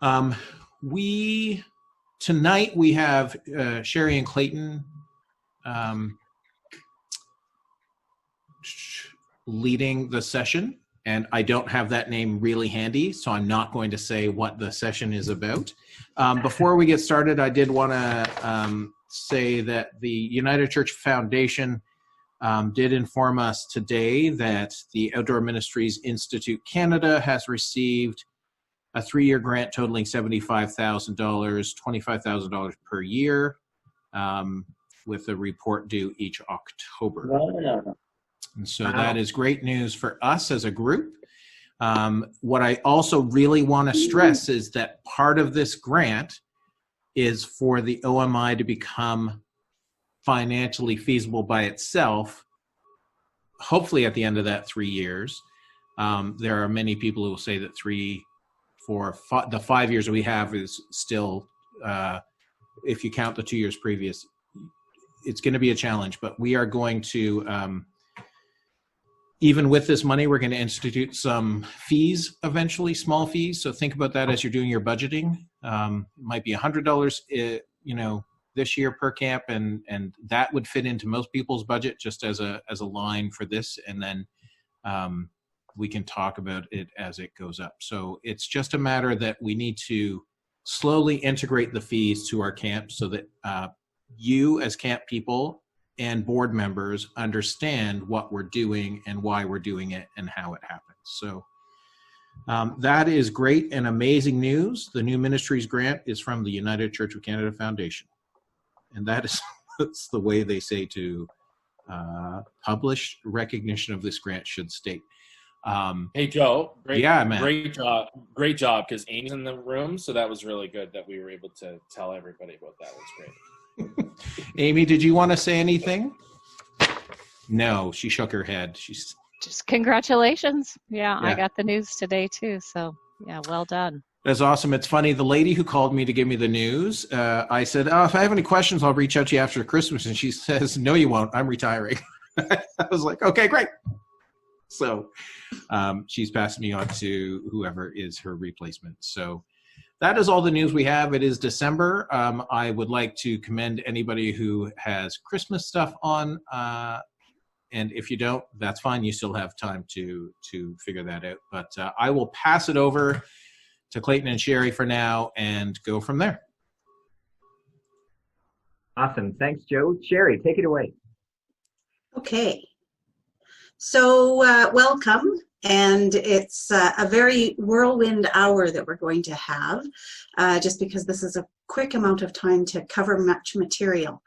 Um, Tonight we have Shari and Clayton leading the session, and I don't have that name really handy, so I'm not going to say what the session is about. Before we get started, I did want to say that the United Church Foundation did inform us today that the Outdoor Ministries Institute Canada has received a 3-year grant totaling $75,000, $25,000 per year, with a report due each October. Wow. And so that is great news for us as a group. What I also really want to stress is that part of this grant is for the OMI to become financially feasible by itself, hopefully at the end of that 3 years. There are many people who will say that the 5 years we have is still, if you count the 2 years previous, it's going to be a challenge, but we are going to, even with this money, we're going to institute some fees eventually, small fees. So think about that as you're doing your budgeting. It might be $100, this year per camp, and that would fit into most people's budget just as a line for this, and then we can talk about it as it goes up. So it's just a matter that we need to slowly integrate the fees to our camp so that you as camp people and board members understand what we're doing and why we're doing it and how it happens. So that is great and amazing news. The new Ministries Grant is from the United Church of Canada Foundation. And that's the way they say to publish recognition of this grant should state. Hey Joe, man. Great job, because Amy's in the room, so that was really good that we were able to tell everybody about that. It was great. Amy, did you want to say anything? No, she shook her head. She's just congratulations. Yeah, I got the news today too, so yeah, well done. That's awesome. It's funny, the lady who called me to give me the news, I said, if I have any questions, I'll reach out to you after Christmas. And she says, no, you won't. I'm retiring. I was like, okay, great. So she's passing me on to whoever is her replacement. So that is all the news we have. It is December. I would like to commend anybody who has Christmas stuff on. And if you don't, that's fine. You still have time to figure that out. But I will pass it over to Clayton and Shari for now and go from there. Awesome. Thanks, Joe. Shari, take it away. Okay. So welcome. And it's a very whirlwind hour that we're going to have, just because this is a quick amount of time to cover much material.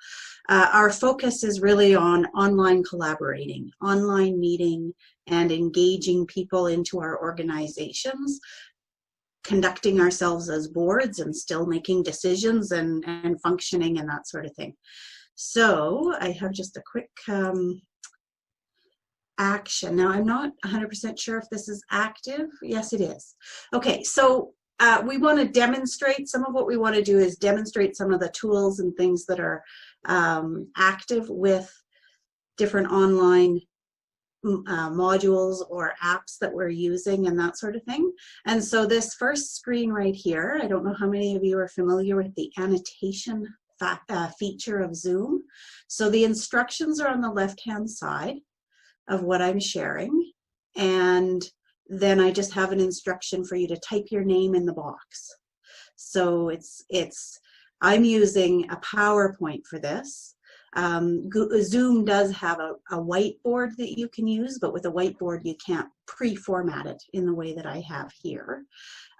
Our focus is really on online collaborating, online meeting, and engaging people into our organizations, conducting ourselves as boards and still making decisions and functioning and that sort of thing. So I have just a quick action. Now I'm not 100% sure if this is active. Yes, it is. Okay, so we want to demonstrate, some of what we want to do is demonstrate some of the tools and things that are active with different online modules or apps that we're using and that sort of thing. And so this first screen right here, I don't know how many of you are familiar with the annotation feature of Zoom. So the instructions are on the left-hand side of what I'm sharing, and then I just have an instruction for you to type your name in the box. So I'm using a PowerPoint for this. Zoom does have a whiteboard that you can use, but with a whiteboard you can't pre-format it in the way that I have here.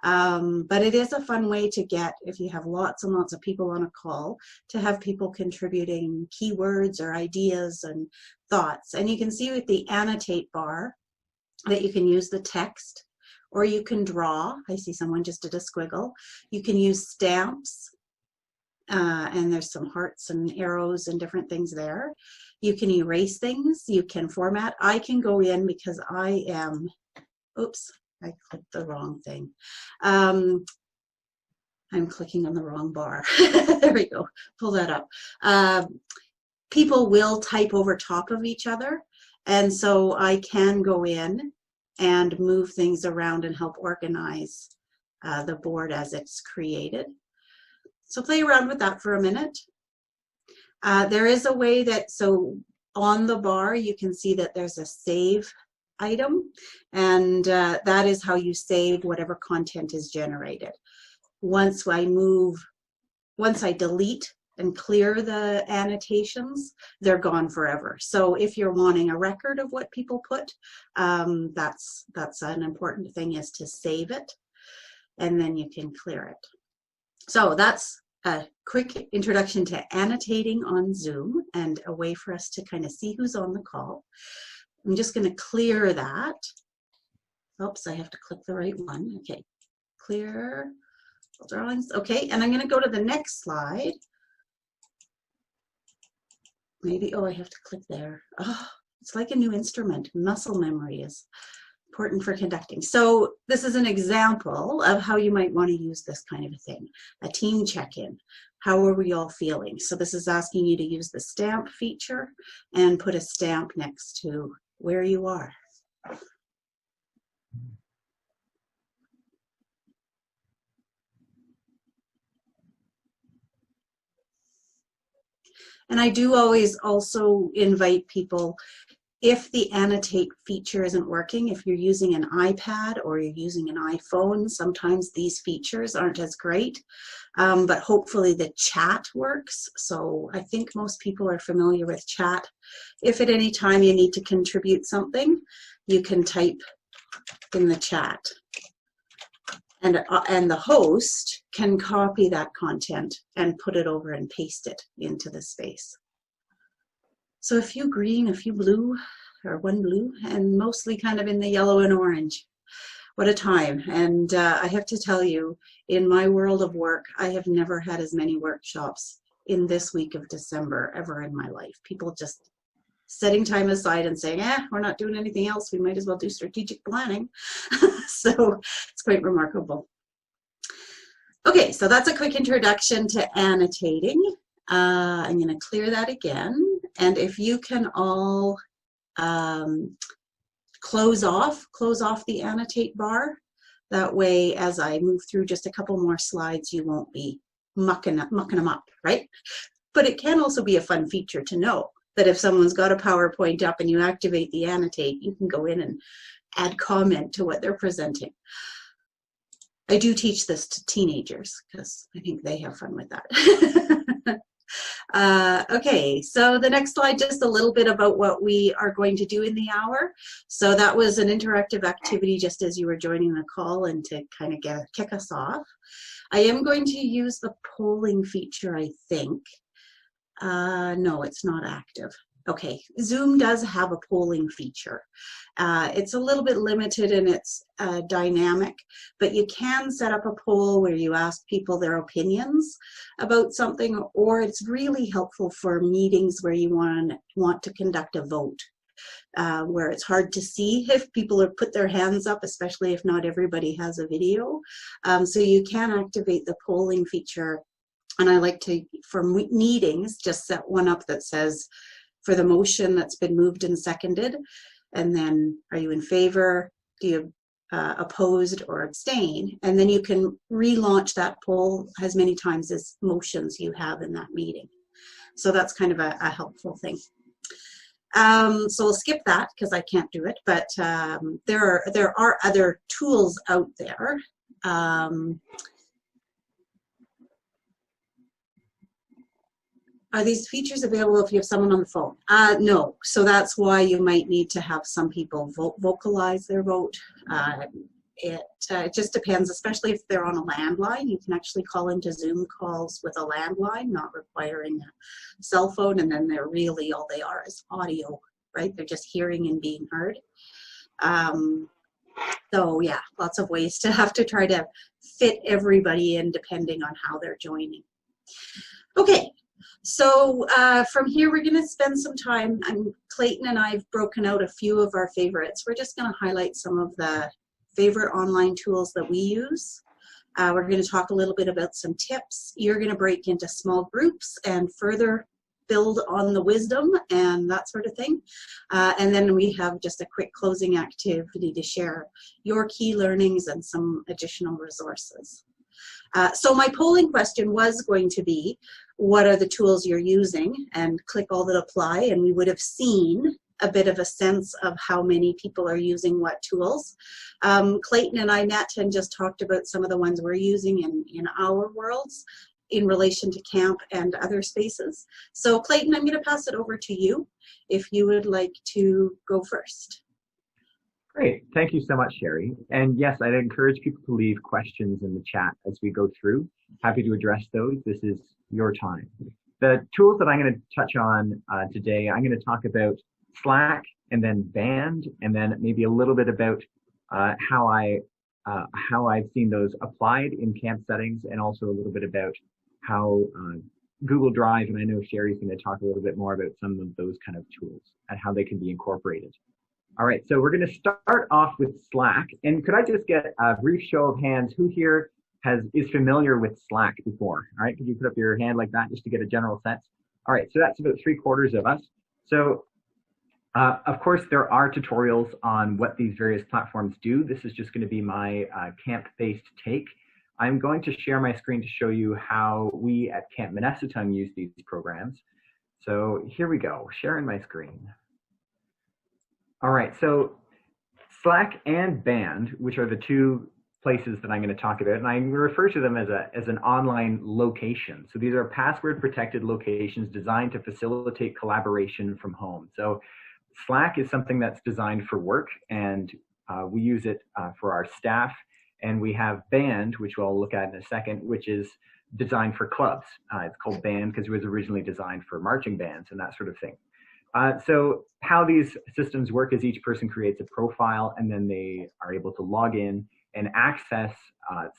But it is a fun way to get, if you have lots and lots of people on a call, to have people contributing keywords or ideas and thoughts. And you can see with the annotate bar that you can use the text, or you can draw. I see someone just did a squiggle. You can use stamps. And there's some hearts and arrows and different things there. You can erase things, you can format. I can go in because I am, oops, I clicked the wrong thing. I'm clicking on the wrong bar. There we go, pull that up. People will type over top of each other, and so I can go in and move things around and help organize the board as it's created. So play around with that for a minute. There is a way that, so on the bar, you can see that there's a save item, and that is how you save whatever content is generated. Once I delete and clear the annotations, they're gone forever. So if you're wanting a record of what people put, that's an important thing, is to save it, and then you can clear it. So that's a quick introduction to annotating on Zoom and a way for us to kind of see who's on the call. I'm just going to clear that. Oops, I have to click the right one. Okay, clear drawings. Okay, and I'm going to go to the next slide. Maybe, oh, I have to click there. Oh, it's like a new instrument. Muscle memory is important for conducting. So this is an example of how you might want to use this kind of a thing. A team check-in. How are we all feeling? So this is asking you to use the stamp feature and put a stamp next to where you are. And I do always also invite people, if the annotate feature isn't working, if you're using an iPad or you're using an iPhone, sometimes these features aren't as great, but hopefully the chat works. So I think most people are familiar with chat. If at any time you need to contribute something, you can type in the chat. And the host can copy that content and put it over and paste it into the space. So a few green, a few blue, or one blue, and mostly kind of in the yellow and orange. What a time. And I have to tell you, in my world of work, I have never had as many workshops in this week of December ever in my life. People just setting time aside and saying, we're not doing anything else, we might as well do strategic planning. So it's quite remarkable. Okay, so that's a quick introduction to annotating. I'm going to clear that again. And if you can all close off the annotate bar, that way as I move through just a couple more slides, you won't be mucking them up, right? But it can also be a fun feature to know that if someone's got a PowerPoint up and you activate the annotate, you can go in and add comment to what they're presenting. I do teach this to teenagers because I think they have fun with that. Okay, so the next slide, just a little bit about what we are going to do in the hour. So that was an interactive activity just as you were joining the call and to kind of kick us off. I am going to use the polling feature, I think. No, it's not active. Okay, Zoom does have a polling feature. It's a little bit limited and it's dynamic, but you can set up a poll where you ask people their opinions about something, or it's really helpful for meetings where you want to conduct a vote, where it's hard to see if people have put their hands up, especially if not everybody has a video. So you can activate the polling feature. And I like to, for meetings, just set one up that says, for the motion that's been moved and seconded, and then are you in favor, do you opposed or abstain, and then you can relaunch that poll as many times as motions you have in that meeting. So that's kind of a helpful thing. So we'll skip that because I can't do it, but there are other tools out there. Are these features available if you have someone on the phone? No, so that's why you might need to have some people vocalize their vote. It just depends, especially if they're on a landline. You can actually call into Zoom calls with a landline, not requiring a cell phone, and then they're really, all they are is audio, right? They're just hearing and being heard. So yeah, lots of ways to have to try to fit everybody in depending on how they're joining. Okay. So from here, we're going to spend some time. Clayton and I have broken out a few of our favorites. We're just going to highlight some of the favorite online tools that we use. We're going to talk a little bit about some tips. You're going to break into small groups and further build on the wisdom and that sort of thing. And then we have just a quick closing activity to share your key learnings and some additional resources. So my polling question was going to be, what are the tools you're using? And click all that apply, and we would have seen a bit of a sense of how many people are using what tools. Clayton and I met and just talked about some of the ones we're using in our worlds in relation to camp and other spaces. So Clayton, I'm going to pass it over to you if you would like to go first. Great. Thank you so much, Shari. And yes, I'd encourage people to leave questions in the chat as we go through. Happy to address those. This is your time. The tools that I'm going to touch on today, I'm going to talk about Slack and then Band, and then maybe a little bit about how I've seen those applied in camp settings, and also a little bit about how Google Drive, and I know Shari's going to talk a little bit more about some of those kind of tools and how they can be incorporated. All right, so we're going to start off with Slack. And could I just get a brief show of hands, who here is familiar with Slack before? All right, could you put up your hand like that just to get a general sense? All right, so that's about 3/4 of us. So of course, there are tutorials on what these various platforms do. This is just going to be my camp-based take. I'm going to share my screen to show you how we at Camp Minnesota use these programs. So here we go, sharing my screen. All right, so Slack and Band, which are the two places that I'm going to talk about, and I refer to them as an online location. So these are password protected locations designed to facilitate collaboration from home. So Slack is something that's designed for work, and we use it for our staff. And we have Band, which we'll look at in a second, which is designed for clubs. It's called Band because it was originally designed for marching bands and that sort of thing. So how these systems work is each person creates a profile, and then they are able to log in and access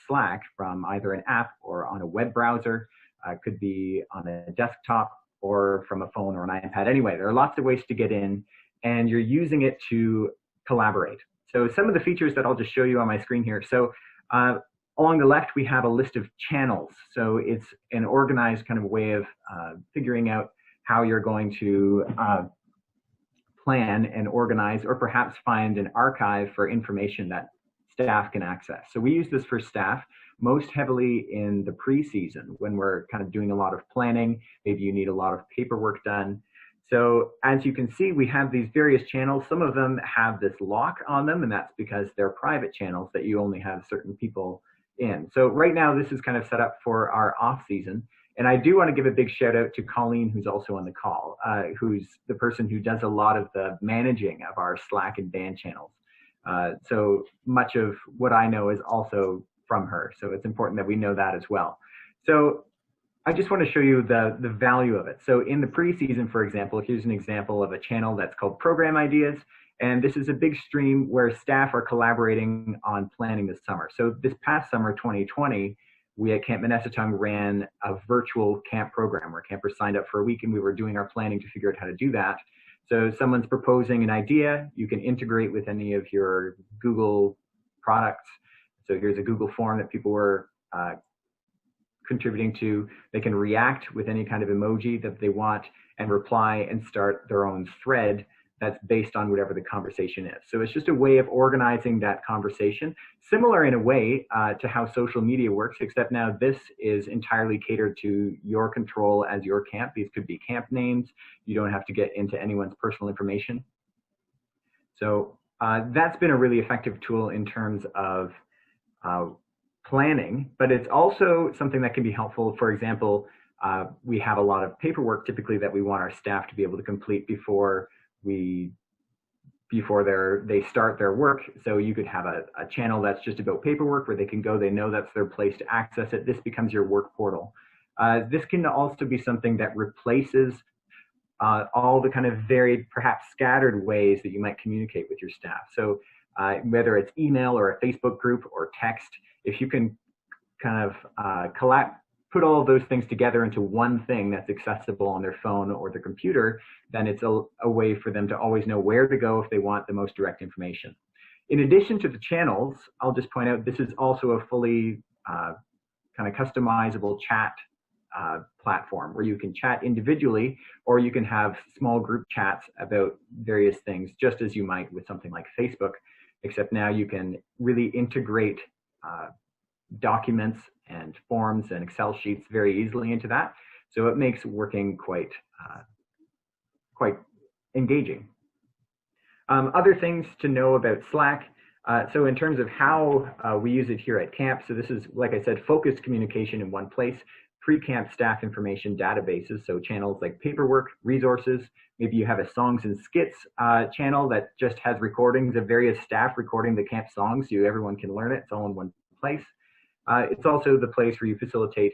Slack from either an app or on a web browser. Could be on a desktop or from a phone or an iPad. Anyway, there are lots of ways to get in, and you're using it to collaborate. So some of the features that I'll just show you on my screen here. So along the left, we have a list of channels. So it's an organized kind of way of figuring out how you're going to plan and organize, or perhaps find an archive for information that staff can access. So we use this for staff most heavily in the pre-season when we're kind of doing a lot of planning. Maybe you need a lot of paperwork done. So as you can see, we have these various channels. Some of them have this lock on them, and that's because they're private channels that you only have certain people in. So right now, this is kind of set up for our off season. And I do want to give a big shout out to Colleen, who's also on the call, who's the person who does a lot of the managing of our Slack and Band channels. So much of what I know is also from her. So it's important that we know that as well. So I just want to show you the value of it. So in the preseason, for example, here's an example of a channel that's called Program Ideas. And this is a big stream where staff are collaborating on planning this summer. So this past summer, 2020, we at Camp Minnesota ran a virtual camp program where campers signed up for a week, and we were doing our planning to figure out how to do that. So someone's proposing an idea, you can integrate with any of your Google products. So here's a Google form that people were contributing to. They can react with any kind of emoji that they want and reply and start their own thread that's based on whatever the conversation is. So it's just a way of organizing that conversation, similar in a way to how social media works, except now this is entirely catered to your control as your camp. These could be camp names. You don't have to get into anyone's personal information. So that's been a really effective tool in terms of planning, but it's also something that can be helpful. For example, we have a lot of paperwork typically that we want our staff to be able to complete before they start their work. So you could have a channel that's just about paperwork where they can go, they know that's their place to access it. This becomes your work portal. This can also be something that replaces all the kind of varied, perhaps scattered ways that you might communicate with your staff. So whether it's email or a Facebook group or text, if you can kind of put all of those things together into one thing that's accessible on their phone or their computer, then it's a way for them to always know where to go if they want the most direct information. In addition to the channels, I'll just point out this is also a fully kind of customizable chat platform where you can chat individually, or you can have small group chats about various things, just as you might with something like Facebook, except now you can really integrate documents and forms and Excel sheets very easily into that. So it makes working quite engaging. Other things to know about Slack. So in terms of how we use it here at camp, so this is, like I said, focused communication in one place, pre-camp staff information databases, so channels like paperwork, resources. Maybe you have a songs and skits channel that just has recordings of various staff recording the camp songs so everyone can learn it. It's all in one place. It's also the place where you facilitate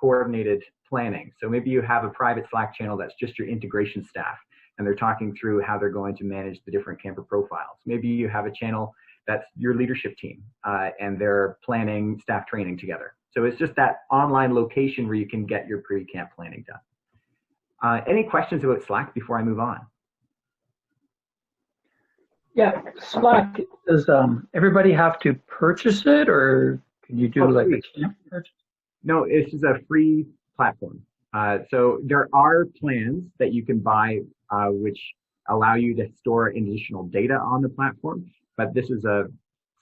coordinated planning. So maybe you have a private Slack channel that's just your integration staff, and they're talking through how they're going to manage the different camper profiles. Maybe you have a channel that's your leadership team, and they're planning staff training together. So it's just that online location where you can get your pre-camp planning done. Any questions about Slack before I move on? Yeah, Slack, does everybody have to purchase it, or can you do like a camp purchase? No, it's just a free platform. So there are plans that you can buy which allow you to store additional data on the platform, but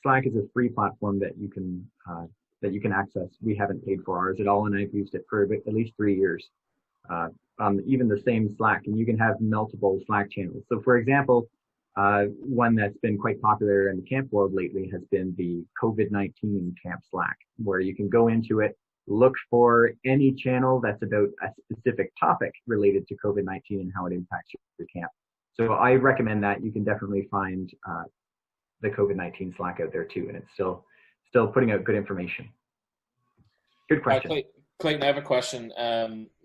Slack is a free platform that you can access. We haven't paid for ours at all, and I've used it for at least 3 years. Even the same Slack, and you can have multiple Slack channels. So for example, one that's been quite popular in the camp world lately has been the COVID-19 camp Slack, where you can go into it, look for any channel that's about a specific topic related to COVID-19 and how it impacts your camp. So I recommend that. You can definitely find the COVID-19 Slack out there too, and it's still putting out good information. Good question. Clayton, I have a question.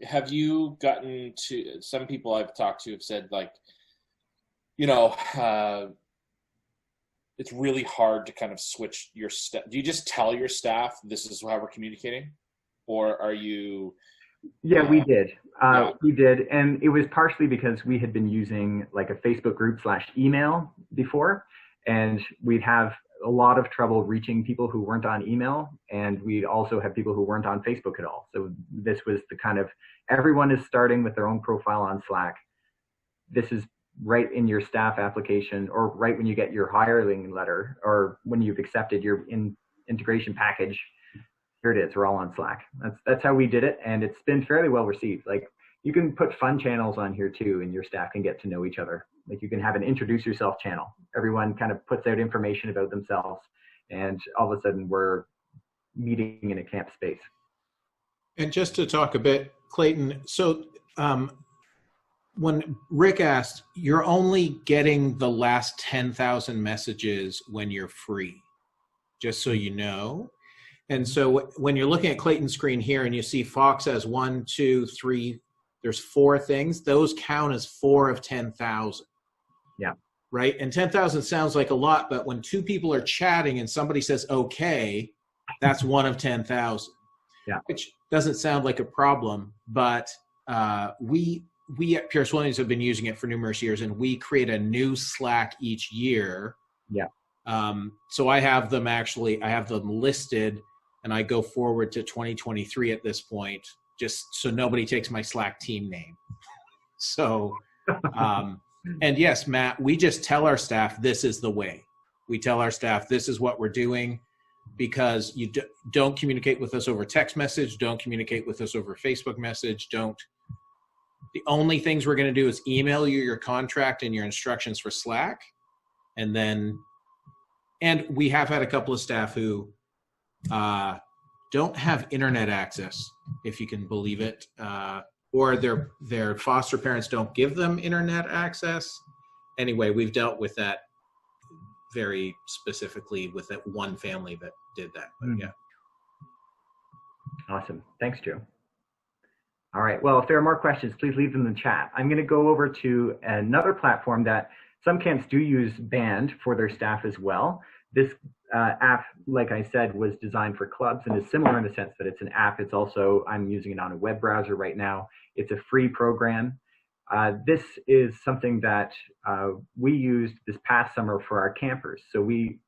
Have you gotten to, some people I've talked to have said, like, it's really hard to kind of switch your staff. Do you just tell your staff this is how we're communicating? Or are you? Yeah, we did. We did. And it was partially because we had been using like a Facebook group / email before, and we'd have a lot of trouble reaching people who weren't on email. And we'd also have people who weren't on Facebook at all. So this was the kind of, everyone is starting with their own profile on Slack. This is right in your staff application, or right when you get your hiring letter, or when you've accepted your integration package. Here it is. We're all on Slack. That's how we did it, and it's been fairly well received. Like, you can put fun channels on here too, and your staff can get to know each other. Like, you can have an introduce yourself channel. Everyone kind of puts out information about themselves, and all of a sudden we're meeting in a camp space. And just to talk a bit, Clayton, so when Rick asked, you're only getting the last 10,000 messages when you're free, just so you know. And so when you're looking at Clayton's screen here and you see Fox has 1, 2, 3, there's 4 things, those count as 4 of 10,000. Yeah. Right? And 10,000 sounds like a lot, but when 2 people are chatting and somebody says, okay, that's 1 of 10,000. Yeah. Which doesn't sound like a problem, but we at Pierce Williams have been using it for numerous years, and we create a new Slack each year. Yeah. So I have them listed, and I go forward to 2023 at this point, just so nobody takes my Slack team name. So, and yes, Matt, we just tell our staff, this is the way. We tell our staff, this is what we're doing, because you don't communicate with us over text message, don't communicate with us over Facebook message, the only things we're going to do is email you your contract and your instructions for Slack. And we have had a couple of staff who don't have internet access, if you can believe it, or their foster parents don't give them internet access. Anyway, we've dealt with that very specifically with that one family that did that. But yeah. Awesome. Thanks, Joe. All right. Well, if there are more questions, please leave them in the chat. I'm going to go over to another platform that some camps do use Band for their staff as well. This app, like I said, was designed for clubs and is similar in the sense that it's an app. It's also, I'm using it on a web browser right now. It's a free program. This is something that we used this past summer for our campers. So we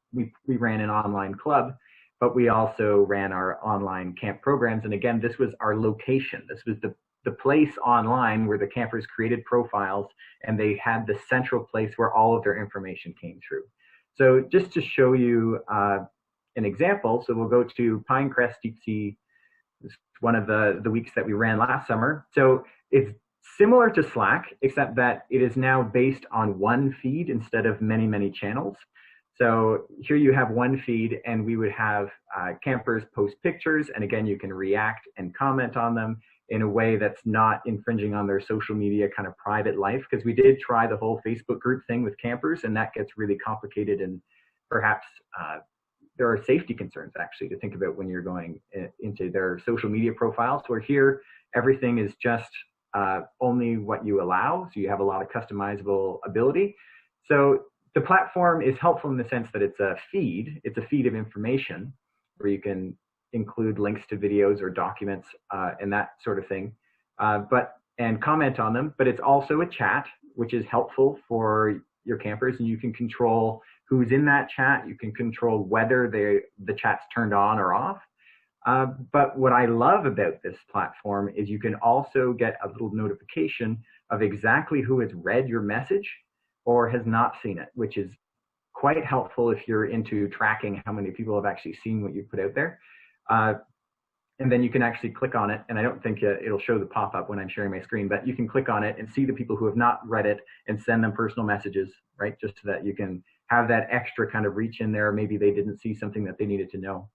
ran an online club, but we also ran our online camp programs. And again, this was our location. This was the place online where the campers created profiles, and they had the central place where all of their information came through. So just to show you an example, so we'll go to Pinecrest Deep Sea. It's one of the weeks that we ran last summer. So it's similar to Slack, except that it is now based on one feed instead of many, many channels. So here you have one feed, and we would have campers post pictures, and again, you can react and comment on them in a way that's not infringing on their social media kind of private life, because we did try the whole Facebook group thing with campers, and that gets really complicated, and perhaps there are safety concerns actually to think about when you're going into their social media profiles, where here everything is just only what you allow, so you have a lot of customizable ability. So the platform is helpful in the sense that it's a feed of information where you can include links to videos or documents and that sort of thing, and comment on them, but it's also a chat, which is helpful for your campers, and you can control who's in that chat. You can control whether the chat's turned on or off. But what I love about this platform is you can also get a little notification of exactly who has read your message or has not seen it, which is quite helpful if you're into tracking how many people have actually seen what you put out there. And then you can actually click on it, and I don't think it'll show the pop-up when I'm sharing my screen, but you can click on it and see the people who have not read it and send them personal messages, right? Just so that you can have that extra kind of reach in there. Maybe they didn't see something that they needed to know.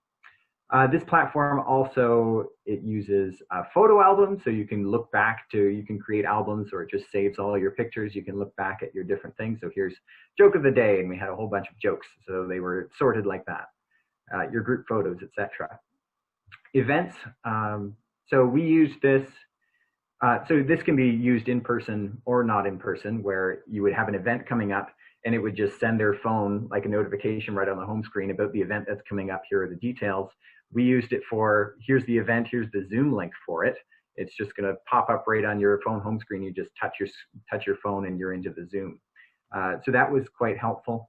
This platform also, it uses photo albums, so you can look back you can create albums, or it just saves all your pictures. You can look back at your different things. So here's joke of the day, and we had a whole bunch of jokes, so they were sorted like that. Your group photos, etc. Events, so we use this, so this can be used in person or not in person, where you would have an event coming up, and it would just send their phone like a notification right on the home screen about the event that's coming up. Here are the details. We used it for, here's the event, here's the Zoom link for it. It's just going to pop up right on your phone home screen. You just touch your phone and you're into the Zoom. So that was quite helpful.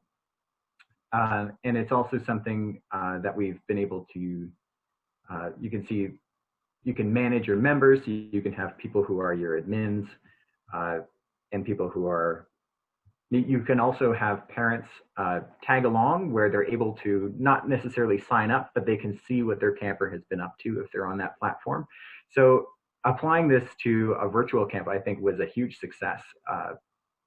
And it's also something that we've been able to, you can see, you can manage your members. You can have people who are your admins and people who are, you can also have parents tag along, where they're able to not necessarily sign up, but they can see what their camper has been up to if they're on that platform. So applying this to a virtual camp, I think, was a huge success.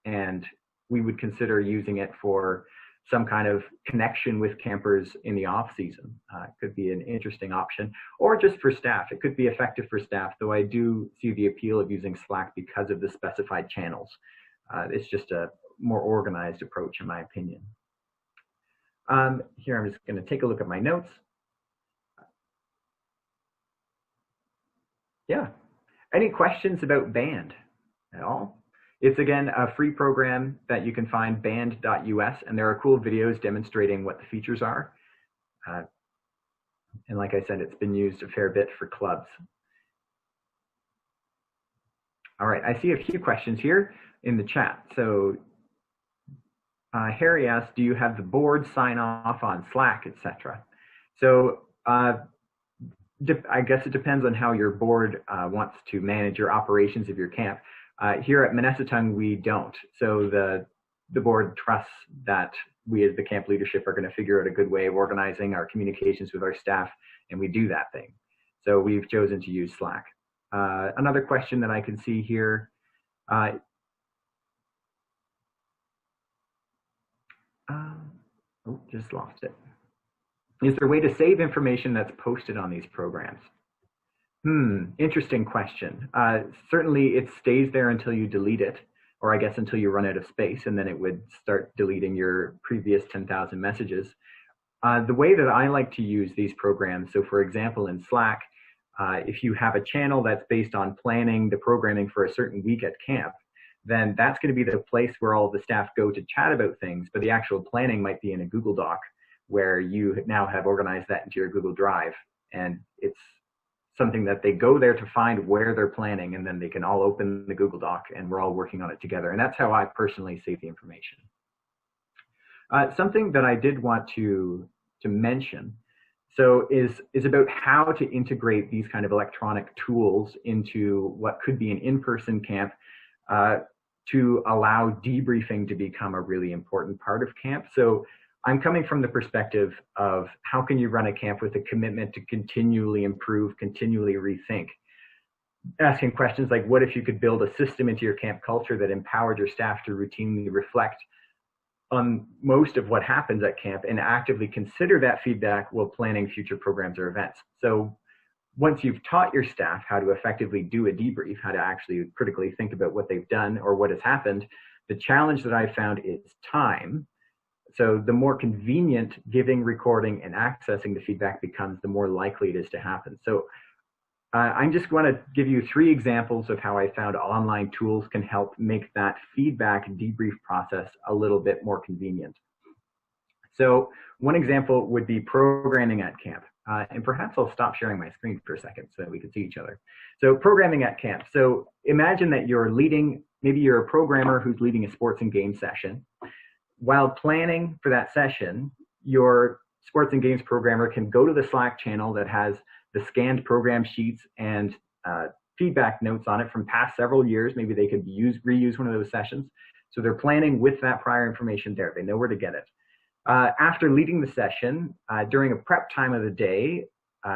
And we would consider using it for some kind of connection with campers in the off season. It could be an interesting option, or just for staff. It could be effective for staff, though I do see the appeal of using Slack because of the specified channels. It's just a more organized approach, in my opinion. Here, I'm just going to take a look at my notes. Yeah. Any questions about Band at all? It's, again, a free program that you can find, band.us, and there are cool videos demonstrating what the features are. And like I said, it's been used a fair bit for clubs. All right, I see a few questions here in the chat. So Harry asked, do you have the board sign off on Slack, etc.? So I guess it depends on how your board wants to manage your operations of your camp. Here at Minnesota, we don't. So the board trusts that we as the camp leadership are going to figure out a good way of organizing our communications with our staff, and we do that thing. So we've chosen to use Slack. Another question that I can see here. Oh, just lost it. Is there a way to save information that's posted on these programs? Interesting question. Certainly it stays there until you delete it, or I guess until you run out of space, and then it would start deleting your previous 10,000 messages. The way that I like to use these programs, so for example in Slack, if you have a channel that's based on planning the programming for a certain week at camp, then that's going to be the place where all the staff go to chat about things, but the actual planning might be in a Google Doc, where you now have organized that into your Google Drive, and it's something that they go there to find where they're planning, and then they can all open the Google Doc and we're all working on it together. And that's how I personally save the information. Something that I did want to mention, So is about how to integrate these kind of electronic tools into what could be an in-person camp to allow debriefing to become a really important part of camp. So I'm coming from the perspective of how can you run a camp with a commitment to continually improve, continually rethink. Asking questions like, what if you could build a system into your camp culture that empowered your staff to routinely reflect on most of what happens at camp and actively consider that feedback while planning future programs or events. So once you've taught your staff how to effectively do a debrief, how to actually critically think about what they've done or what has happened, the challenge that I've found is time. So the more convenient giving, recording, and accessing the feedback becomes, the more likely it is to happen. So I'm just going to give you 3 examples of how I found online tools can help make that feedback debrief process a little bit more convenient. So one example would be programming at camp. And perhaps I'll stop sharing my screen for a second so that we can see each other. So programming at camp. So imagine that you're leading, maybe you're a programmer who's leading a sports and games session. While planning for that session, your sports and games programmer can go to the Slack channel that has the scanned program sheets and feedback notes on it from past several years. Maybe they could reuse one of those sessions. So they're planning with that prior information there. They know where to get it. After leading the session, during a prep time of the day,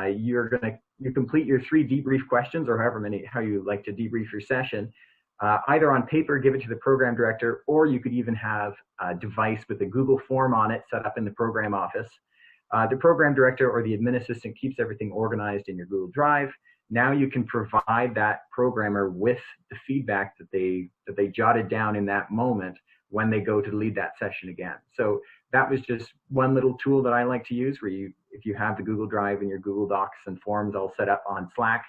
you complete your 3 debrief questions, or how you like to debrief your session, either on paper, give it to the program director, or you could even have a device with a Google form on it set up in the program office. The program director or the admin assistant keeps everything organized in your Google Drive. Now you can provide that programmer with the feedback that they jotted down in that moment when they go to lead that session again. So that was just one little tool that I like to use, where if you have the Google Drive and your Google Docs and forms all set up on Slack,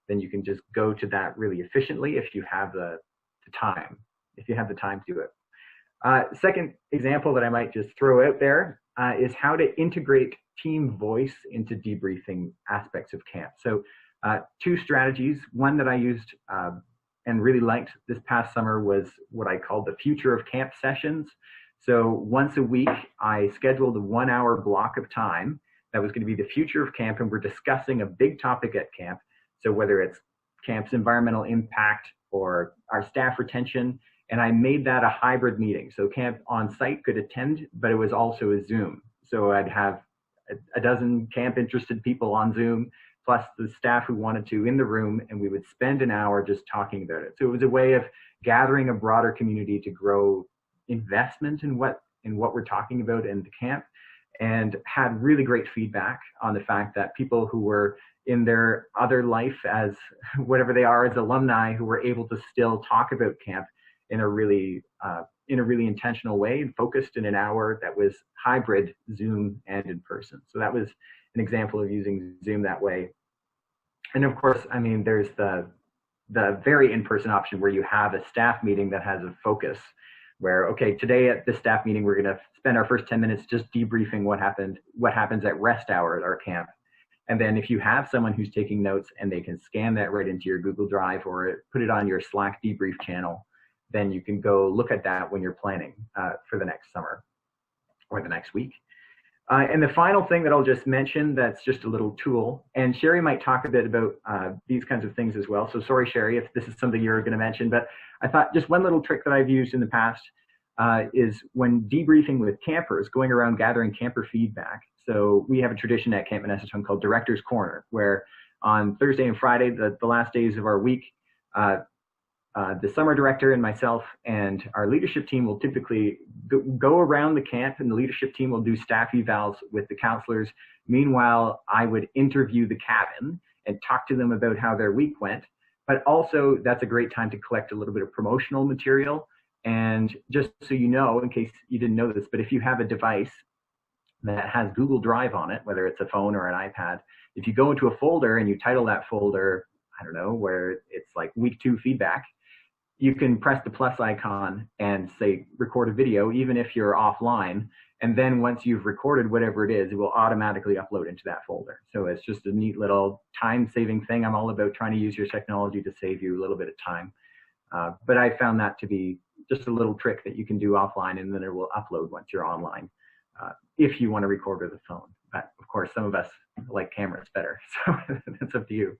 then you can just go to that really efficiently if you have the time to do it. Second example that I might just throw out there is how to integrate team voice into debriefing aspects of camp. So 2 strategies. One that I used and really liked this past summer was what I called the future of camp sessions. So once a week, I scheduled a 1-hour block of time that was going to be the future of camp, and we're discussing a big topic at camp. So whether it's camp's environmental impact or our staff retention, and I made that a hybrid meeting. So camp on site could attend, but it was also a Zoom. So I'd have a dozen camp interested people on Zoom, plus the staff who wanted to in the room, and we would spend an hour just talking about it. So it was a way of gathering a broader community to grow investment in what we're talking about in the camp, and had really great feedback on the fact that people who were in their other life as whatever they are as alumni, who were able to still talk about camp in a really intentional way and focused in an hour that was hybrid, Zoom and in person. So that was an example of using Zoom that way. And of course, I mean, there's the very in-person option where you have a staff meeting that has a focus, where, okay, today at the staff meeting, we're going to spend our first 10 minutes just debriefing what happens at rest hour at our camp. And then if you have someone who's taking notes and they can scan that right into your Google Drive or put it on your Slack debrief channel, then you can go look at that when you're planning for the next summer or the next week. And the final thing that I'll just mention, that's just a little tool, and Shari might talk a bit about these kinds of things as well. So sorry, Shari, if this is something you're going to mention, but I thought just one little trick that I've used in the past is when debriefing with campers, going around gathering camper feedback. So we have a tradition at Camp Menneson called Director's Corner, where on Thursday and Friday, the last days of our week, the summer director and myself and our leadership team will typically go around the camp, and the leadership team will do staff evals with the counselors. Meanwhile, I would interview the cabin and talk to them about how their week went. But also, that's a great time to collect a little bit of promotional material. And just so you know, in case you didn't know this, but if you have a device that has Google Drive on it, whether it's a phone or an iPad, if you go into a folder and you title that folder, I don't know, where it's like week 2 feedback, you can press the plus icon and say record a video, even if you're offline. And then once you've recorded whatever it is, it will automatically upload into that folder. So it's just a neat little time-saving thing. I'm all about trying to use your technology to save you a little bit of time. But I found that to be just a little trick that you can do offline, and then it will upload once you're online, if you want to record with a phone. But of course, some of us like cameras better, so that's up to you.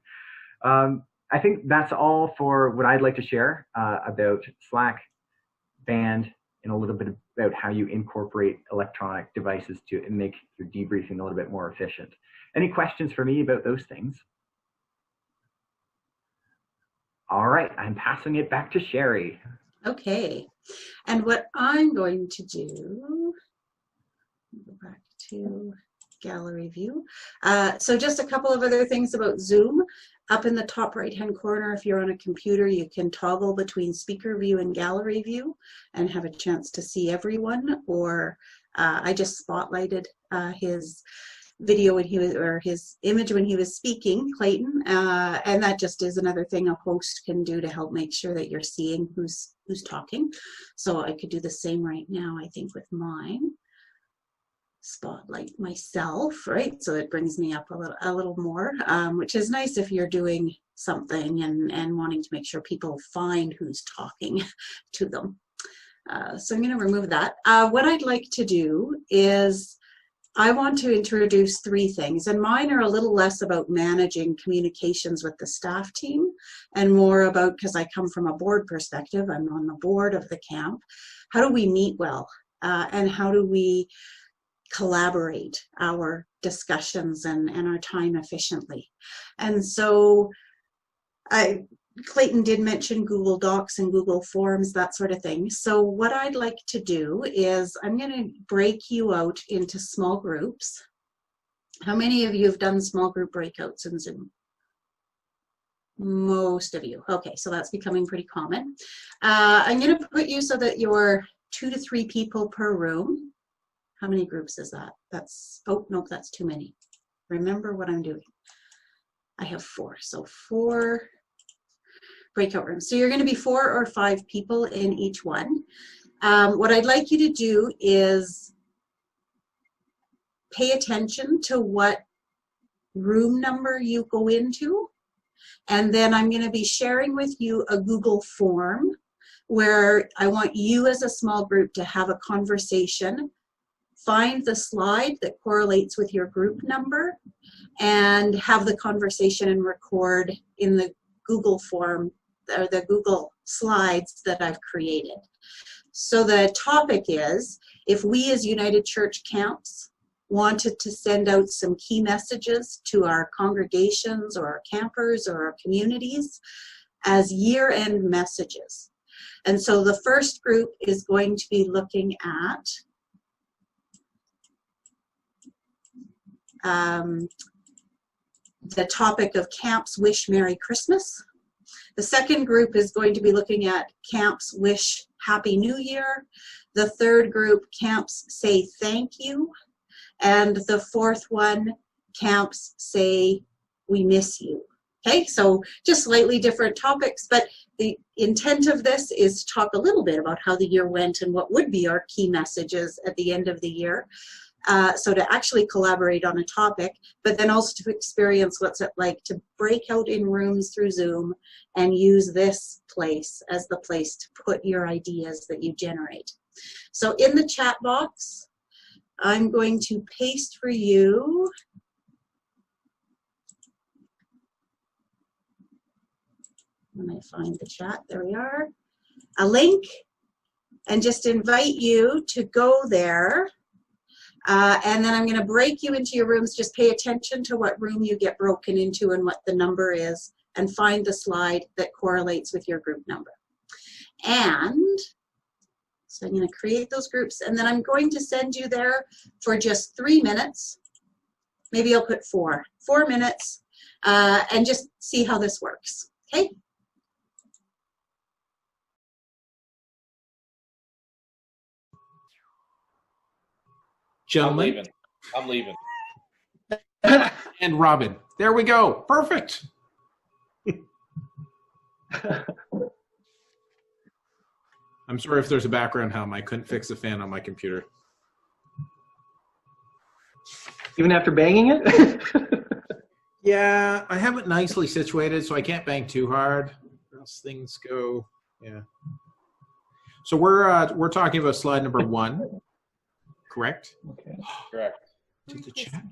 I think that's all for what I'd like to share about Slack, Band, and a little bit about how you incorporate electronic devices to make your debriefing a little bit more efficient. Any questions for me about those things? All right, I'm passing it back to Shari. Okay, and what I'm going to do, go back to gallery view. So just a couple of other things about Zoom. Up in the top right-hand corner, if you're on a computer, you can toggle between speaker view and gallery view and have a chance to see everyone. Or I just spotlighted his video when he was, or his image when he was speaking, Clayton, and that just is another thing a host can do to help make sure that you're seeing who's talking. So I could do the same right now, I think, with mine. Spotlight myself, right? So it brings me up a little more, which is nice if you're doing something and wanting to make sure people find who's talking to them. So I'm going to remove that. What I'd like to do is I want to introduce 3 things, and mine are a little less about managing communications with the staff team and more about, because I come from a board perspective, I'm on the board of the camp, how do we meet well and how do we collaborate our discussions and our time efficiently. And so Clayton did mention Google Docs and Google Forms, that sort of thing. So what I'd like to do is I'm going to break you out into small groups. How many of you have done small group breakouts in Zoom? Most of you. Okay, so that's becoming pretty common. I'm going to put you so that you're 2 to 3 people per room. How many groups is that? That's, oh, nope, that's too many. Remember what I'm doing. I have 4, so 4 breakout rooms. So you're going to be 4 or 5 people in each one. What I'd like you to do is pay attention to what room number you go into. And then I'm going to be sharing with you a Google form where I want you as a small group to have a conversation. Find the slide that correlates with your group number and have the conversation and record in the Google form or the Google slides that I've created. So the topic is, if we as United Church Camps wanted to send out some key messages to our congregations or our campers or our communities as year-end messages. And so the first group is going to be looking at the topic of Camps Wish Merry Christmas. The second group is going to be looking at Camps Wish Happy New Year. The third group, Camps Say Thank You. And the fourth one, Camps Say We Miss You. Okay, so just slightly different topics, but the intent of this is to talk a little bit about how the year went and what would be our key messages at the end of the year. So to actually collaborate on a topic, but then also to experience what's it like to break out in rooms through Zoom and use this place as the place to put your ideas that you generate. So in the chat box, I'm going to paste for you when I find the chat, there we are, a link, and just invite you to go there. And then I'm going to break you into your rooms. Just pay attention to what room you get broken into and what the number is, and find the slide that correlates with your group number. And so I'm going to create those groups, and then I'm going to send you there for just 3 minutes. Maybe I'll put 4 minutes, and just see how this works. Okay? Gentlemen. I'm leaving. And Robin. There we go. Perfect. I'm sorry if there's a background hum. I couldn't fix the fan on my computer. Even after banging it? Yeah, I have it nicely situated, so I can't bang too hard, or else things go. Yeah. So we're talking about slide number 1, correct? Okay. Correct. To the chat.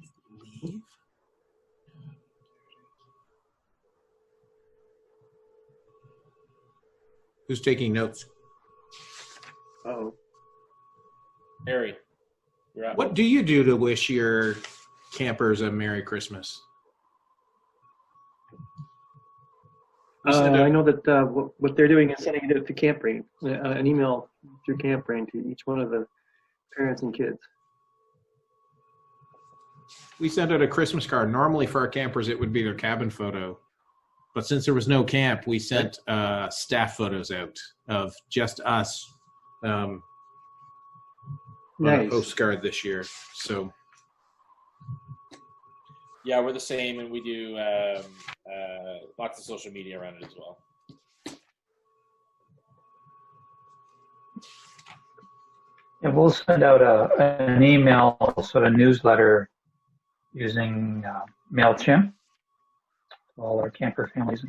Who's taking notes? Oh, Harry, you're up. What do you do to wish your campers a Merry Christmas? I know that what they're doing is sending it to CampBrain, an email through CampBrain to each one of the parents and kids. We sent out a Christmas card. Normally for our campers, it would be their cabin photo. But since there was no camp, we sent staff photos out of just us on a postcard this year. So, yeah, we're the same, and we do lots of social media around it as well. Yeah, we'll send out an email, sort of newsletter using MailChimp to all our camper families.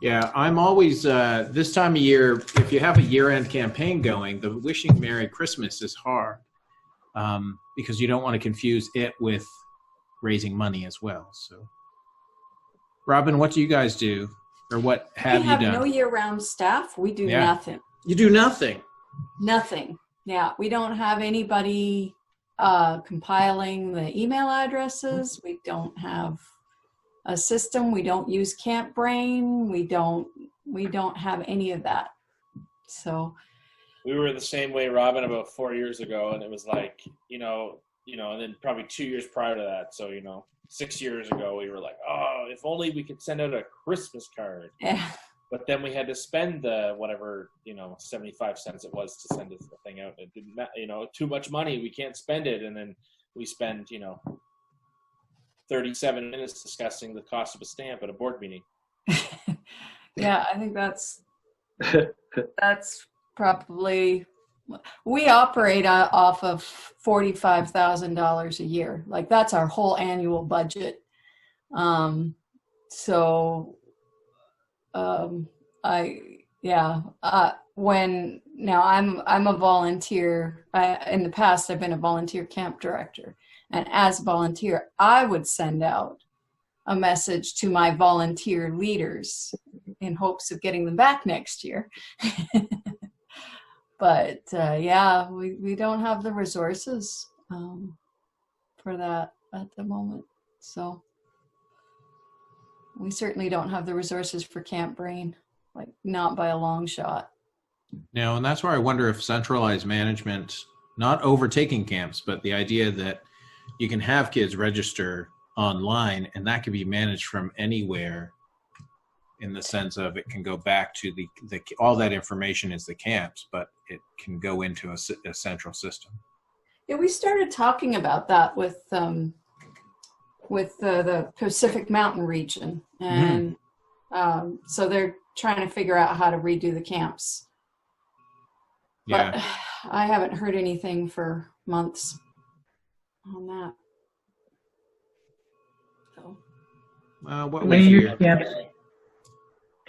yeah, I'm always, this time of year, if you have a year-end campaign going, the wishing Merry Christmas is hard because you don't want to confuse it with raising money as well. So, Robin, what do you guys do? Or what have you done? We have no year-round staff. We do nothing. You do nothing? Nothing. Yeah, we don't have anybody compiling the email addresses. We don't have a system. We don't use CampBrain. We don't have any of that. So we were the same way, Robin, about 4 years ago, and it was like, and then probably 2 years prior to that. So, 6 years ago, we were like, oh, if only we could send out a Christmas card. Yeah. But then we had to spend the whatever, 75 cents it was to send this thing out. It didn't, too much money. We can't spend it. And then we spend, 37 minutes discussing the cost of a stamp at a board meeting. Yeah, I think that's probably, we operate off of $45,000 a year. Like that's our whole annual budget. I'm a volunteer. In the past, I've been a volunteer camp director. And as a volunteer, I would send out a message to my volunteer leaders in hopes of getting them back next year. But we don't have the resources for that at the moment. So we certainly don't have the resources for CampBrain, like not by a long shot. No, and that's where I wonder if centralized management, not overtaking camps, but the idea that you can have kids register online and that can be managed from anywhere in the sense of it can go back to the all that information is the camps, but it can go into a central system. Yeah, we started talking about that with the Pacific Mountain region. And so they're trying to figure out how to redo the camps. Yeah. But I haven't heard anything for months on that. So. What When your camps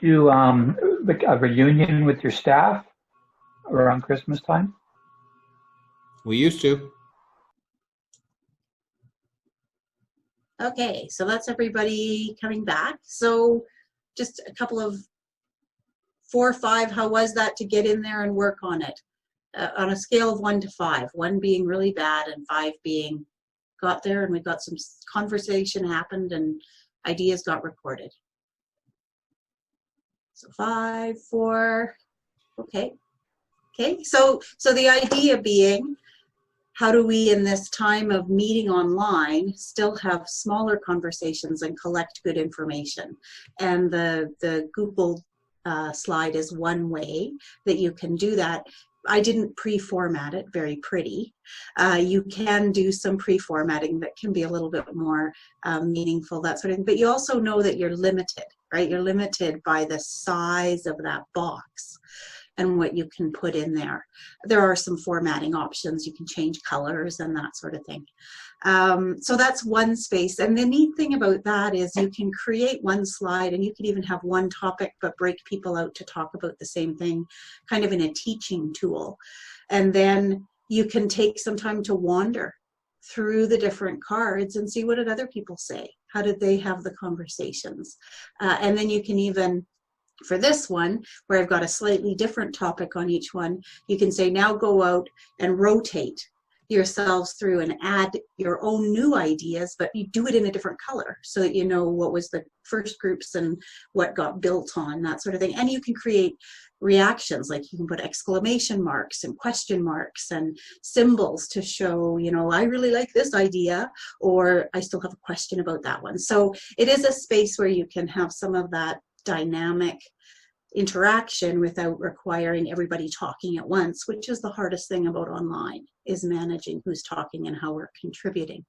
do like a reunion with your staff around Christmas time? We used to. Okay, so that's everybody coming back. So just a couple of 4 or 5, how was that to get in there and work on it? On a scale of 1 to 5, 1 being really bad and 5 being got there and we got some conversation happened and ideas got recorded. So 5, 4, okay. Okay, so the idea being, how do we in this time of meeting online still have smaller conversations and collect good information? And the Google slide is one way that you can do that. I didn't pre-format it very pretty. You can do some pre-formatting that can be a little bit more meaningful, that sort of thing. But you also know that you're limited, right? You're limited by the size of that box and what you can put in there. There are some formatting options. You can change colors and that sort of thing. So that's one space. And the neat thing about that is you can create one slide and you can even have one topic but break people out to talk about the same thing, kind of in a teaching tool. And then you can take some time to wander through the different cards and see what did other people say. How did they have the conversations? And then you can even, for this one, where I've got a slightly different topic on each one, you can say, now go out and rotate yourselves through and add your own new ideas, but you do it in a different color so that you know what was the first groups and what got built on, that sort of thing. And you can create reactions, like you can put exclamation marks and question marks and symbols to show, you know, I really like this idea, or I still have a question about that one. So it is a space where you can have some of that dynamic interaction without requiring everybody talking at once, which is the hardest thing about online, is managing who's talking and how we're contributing.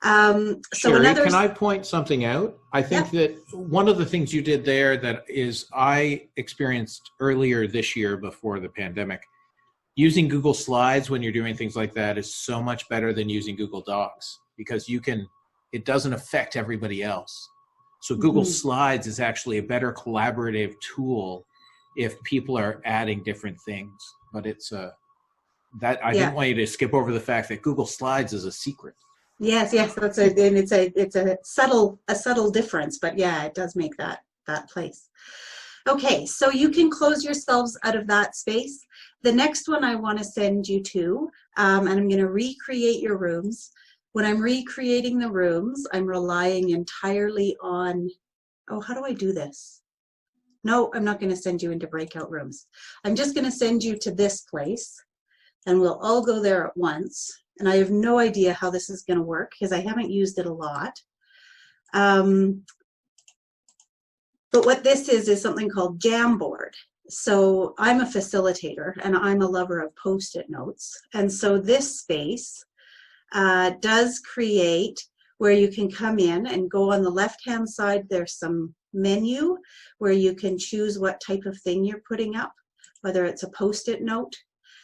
So Shari, can I point something out? I think that one of the things you did there that is I experienced earlier this year before the pandemic, using Google Slides when you're doing things like that is so much better than using Google Docs, because it doesn't affect everybody else. So Google Slides is actually a better collaborative tool if people are adding different things. But it's I didn't want you to skip over the fact that Google Slides is a secret. Yes, that's and it's a subtle difference, but yeah, it does make that place. Okay, so you can close yourselves out of that space. The next one I want to send you to, and I'm going to recreate your rooms. When I'm recreating the rooms, I'm relying entirely on, how do I do this? No, I'm not going to send you into breakout rooms. I'm just going to send you to this place, and we'll all go there at once. And I have no idea how this is going to work because I haven't used it a lot. But what this is something called Jamboard. So I'm a facilitator, and I'm a lover of Post-it notes. And so this space does create where you can come in and go on the left-hand side. There's some menu where you can choose what type of thing you're putting up, whether it's a Post-it note.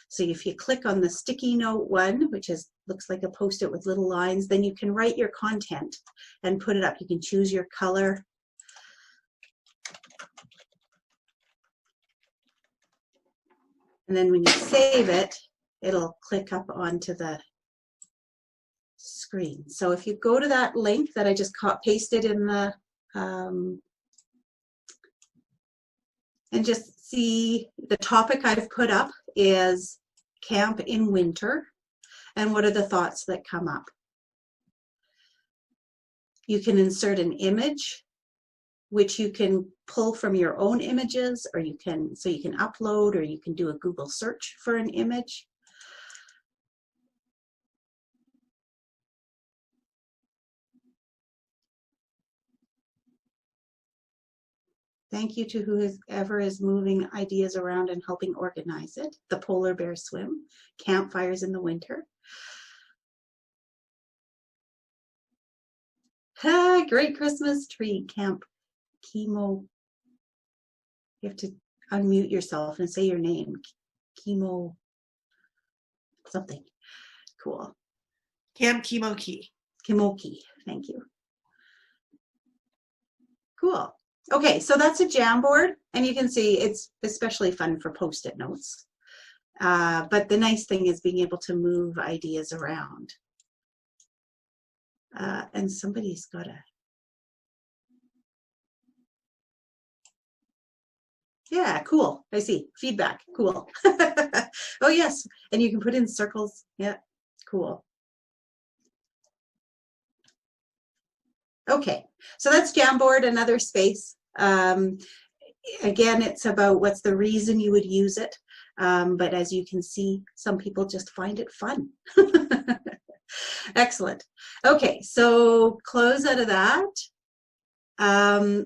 So if you click on the sticky note one, which looks like a Post-it with little lines, then you can write your content and put it up. You can choose your color. And then when you save it, it'll click up onto the screen. So if you go to that link that I just pasted in the, and just see the topic I've put up is camp in winter, and what are the thoughts that come up. You can insert an image, which you can pull from your own images, or you can upload, or you can do a Google search for an image. Thank you to whoever is moving ideas around and helping organize it. The polar bear swim, campfires in the winter. Great Christmas tree camp. Chemo. You have to unmute yourself and say your name. Chemo something. Cool. Camp Kimoki. Kimoki. Thank you. Cool. Okay, so that's a Jamboard, and you can see it's especially fun for Post-it notes. But the nice thing is being able to move ideas around. And somebody's got a... Yeah, cool. I see. Feedback. Cool. Oh, yes. And you can put in circles. Yeah, cool. Okay, so that's Jamboard, another space. Again, it's about what's the reason you would use it. But as you can see, some people just find it fun. Excellent. Okay, so close out of that.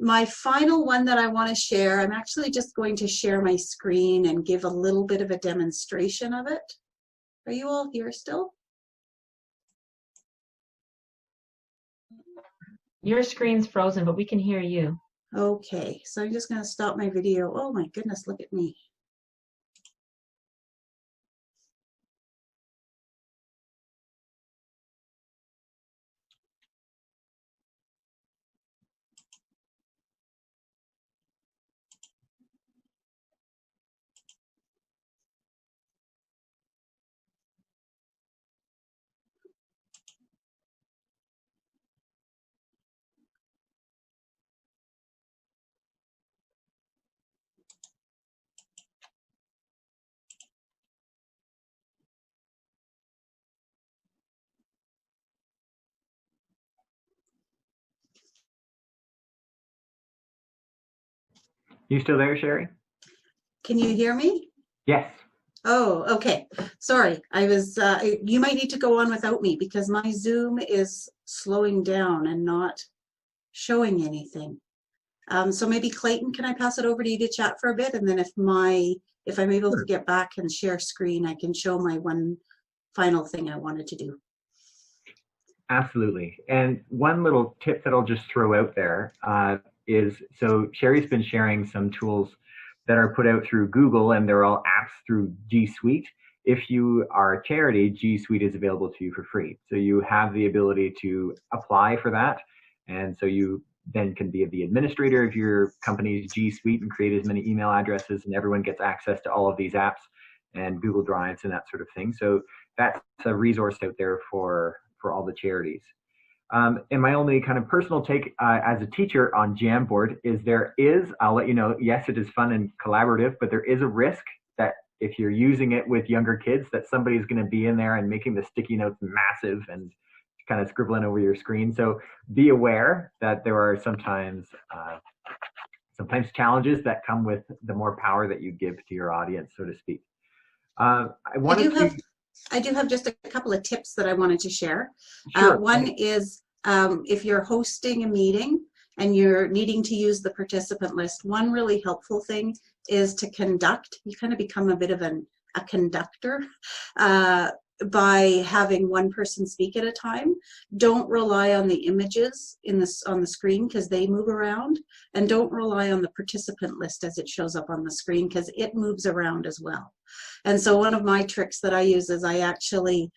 My final one that I want to share, I'm actually just going to share my screen and give a little bit of a demonstration of it. Are you all here still? Your screen's frozen, but we can hear you. Okay, so I'm just going to stop my video. Oh my goodness, look at me. You still there, Shari? Can you hear me? Yes. Oh, okay. Sorry. I was, you might need to go on without me because my Zoom is slowing down and not showing anything. So maybe Clayton, can I pass it over to you to chat for a bit? And then if I'm able to get back and share screen, I can show my one final thing I wanted to do. Absolutely. And one little tip that I'll just throw out there is, so Shari's been sharing some tools that are put out through Google, and they're all apps through G Suite. If you are a charity, G Suite is available to you for free. So you have the ability to apply for that. And so you then can be the administrator of your company's G Suite and create as many email addresses, and everyone gets access to all of these apps and Google Drives and that sort of thing. So that's a resource out there for all the charities. And my only kind of personal take as a teacher on Jamboard is I'll let you know, yes, it is fun and collaborative, but there is a risk that if you're using it with younger kids, that somebody's going to be in there and making the sticky notes massive and kind of scribbling over your screen. So be aware that there are sometimes challenges that come with the more power that you give to your audience, so to speak. I do have just a couple of tips that I wanted to share. Sure. One is if you're hosting a meeting and you're needing to use the participant list, one really helpful thing is to conduct. You kind of become a bit of a conductor by having one person speak at a time. Don't rely on the images on the screen because they move around, and don't rely on the participant list as it shows up on the screen because it moves around as well. And so one of my tricks that I use is I actually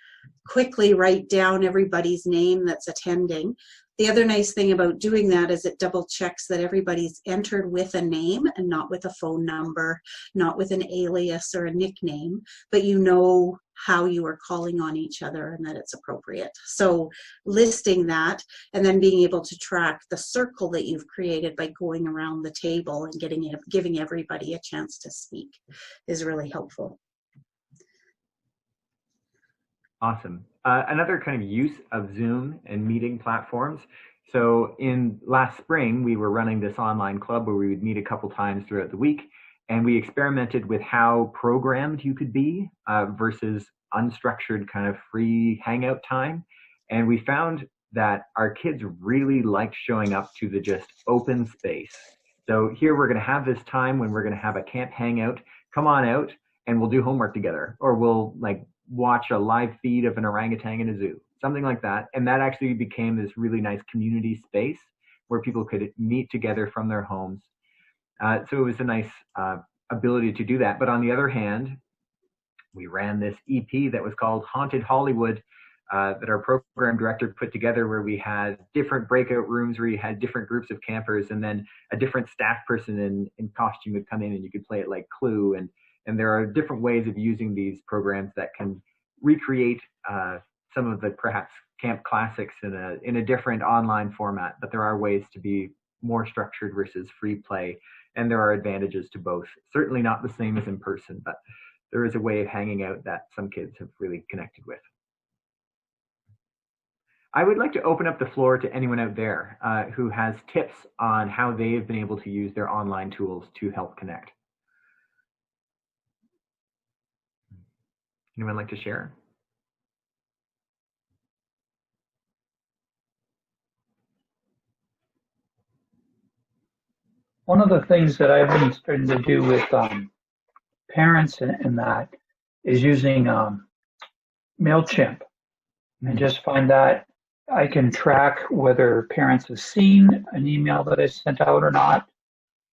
quickly write down everybody's name that's attending. The other nice thing about doing that is it double checks that everybody's entered with a name and not with a phone number, not with an alias or a nickname, but you know how you are calling on each other and that it's appropriate. So listing that and then being able to track the circle that you've created by going around the table and giving everybody a chance to speak is really helpful. Awesome. Another kind of use of Zoom and meeting platforms. So in last spring, we were running this online club where we would meet a couple times throughout the week, and we experimented with how programmed you could be versus unstructured kind of free hangout time. And we found that our kids really liked showing up to the just open space. So here we're going to have this time when we're going to have a camp hangout. Come on out and we'll do homework together, or we'll watch a live feed of an orangutan in a zoo, something like that. And that actually became this really nice community space where people could meet together from their homes. So it was a nice ability to do that. But on the other hand, we ran this EP that was called Haunted Hollywood that our program director put together, where we had different breakout rooms where you had different groups of campers, and then a different staff person in costume would come in and you could play it like Clue. And there are different ways of using these programs that can recreate some of the perhaps camp classics in a different online format, but there are ways to be more structured versus free play, and there are advantages to both. Certainly not the same as in person, but there is a way of hanging out that some kids have really connected with. I would like to open up the floor to anyone out there who has tips on how they've been able to use their online tools to help connect. Anyone like to share? One of the things that I've been starting to do with parents and that is using MailChimp. I just find that I can track whether parents have seen an email that I sent out or not.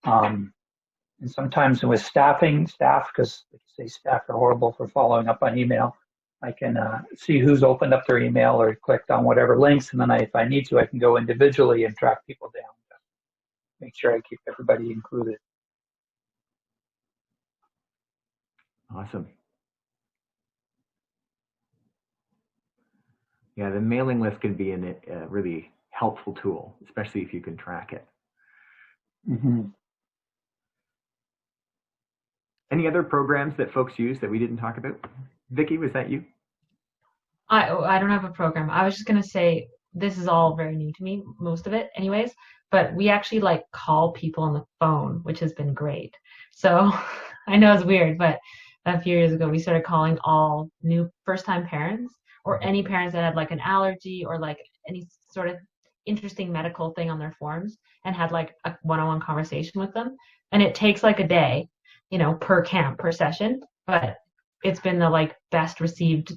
And sometimes with staff, because they say staff are horrible for following up on email, I can see who's opened up their email or clicked on whatever links, and then if I need to, I can go individually and track people down. Make sure I keep everybody included. Awesome. Yeah, the mailing list can be a really helpful tool, especially if you can track it. Mm-hmm. Any other programs that folks use that we didn't talk about? Vicki, was that you? I don't have a program. I was just going to say this is all very new to me, most of it anyways, but we actually like call people on the phone, which has been great. So I know it's weird, but a few years ago we started calling all new first-time parents or any parents that had like an allergy or like any sort of interesting medical thing on their forms, and had like a one-on-one conversation with them. And it takes like a day, you know, per camp, per session, but it's been the like best received